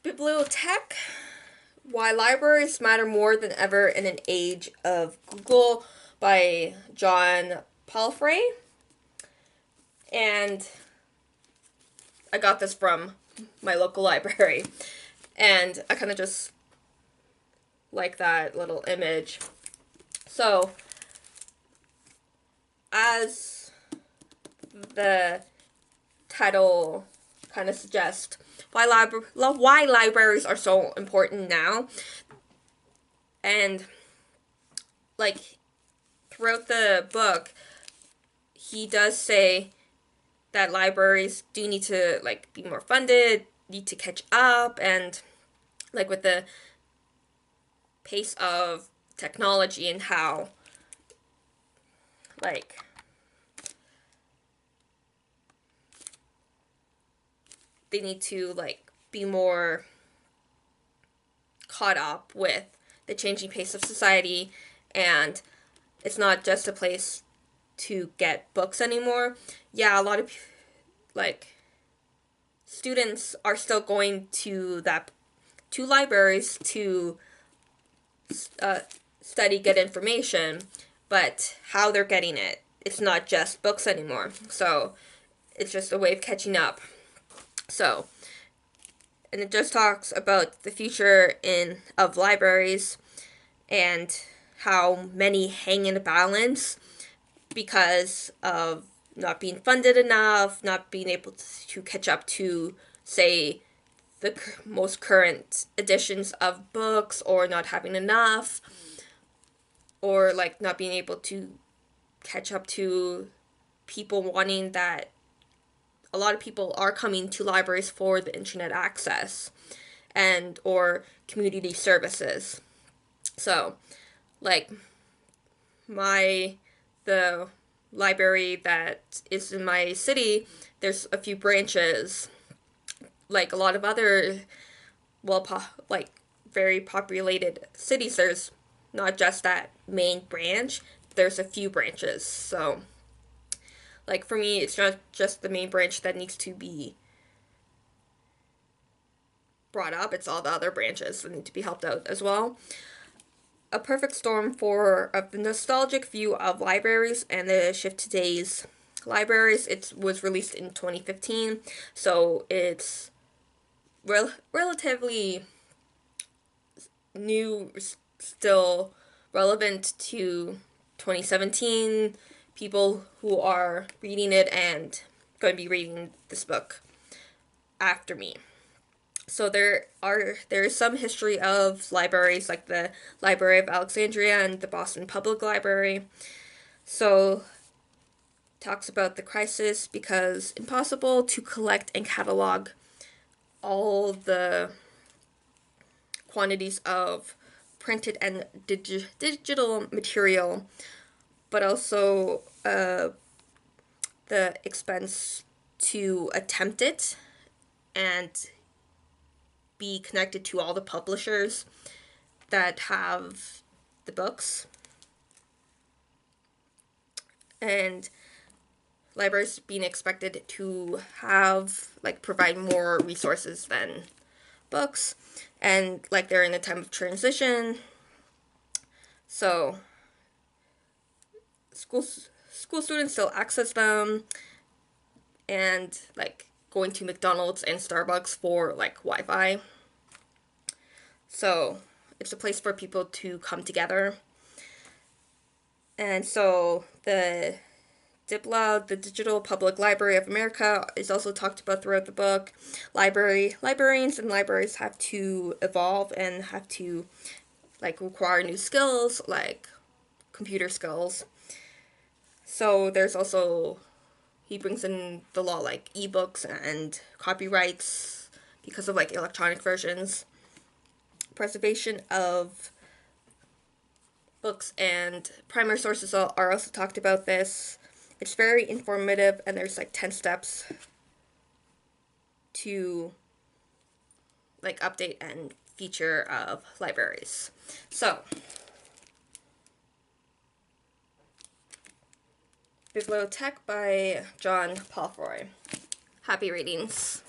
BiblioTech: Why Libraries Matter More Than Ever in an Age of Google by John Palfrey. And I got this from my local library. And I kind of just like that little image. So, as the title kind of suggests, why libraries are so important now. And like throughout the book, he does say that libraries do need to like be more funded, need to catch up, and like with the pace of technology and how like they need to like be more caught up with the changing pace of society, and it's not just a place to get books anymore. Yeah, a lot of like students are still going to libraries to study, get information, but how they're getting it, it's not just books anymore. So it's just a way of catching up. So, and it just talks about the future of libraries and how many hang in the balance because of not being funded enough, not being able to catch up to, say, the most current editions of books, or not having enough, or like not being able to catch up to people wanting that. A lot of people are coming to libraries for the internet access and or community services. So, like the library that is in my city, there's a few branches. Like a lot of other like very populated cities, there's not just that main branch, there's a few branches. So like for me, it's not just the main branch that needs to be brought up, it's all the other branches that need to be helped out as well. A perfect storm for a nostalgic view of libraries and the shift to today's libraries. It was released in 2015, so it's relatively new, still relevant to 2017 people who are reading it and going to be reading this book after me. So there is some history of libraries, like the Library of Alexandria and the Boston Public Library. So talks about the crisis because impossible to collect and catalog all the quantities of printed and digital material, but also the expense to attempt it and be connected to all the publishers that have the books. And libraries being expected to have like provide more resources than books, and like they're in a time of transition. So school students still access them, and like going to McDonald's and Starbucks for like Wi-Fi. So it's a place for people to come together. And so the DIPLA, the Digital Public Library of America, is also talked about throughout the book. Librarians and libraries have to evolve and have to like require new skills, like computer skills. So there's also, he brings in the law like ebooks and copyrights because of like electronic versions. Preservation of books and primary sources are also talked about this. It's very informative, and there's like 10 steps to like update and feature of libraries. So, BiblioTech by John Palfrey. Happy readings.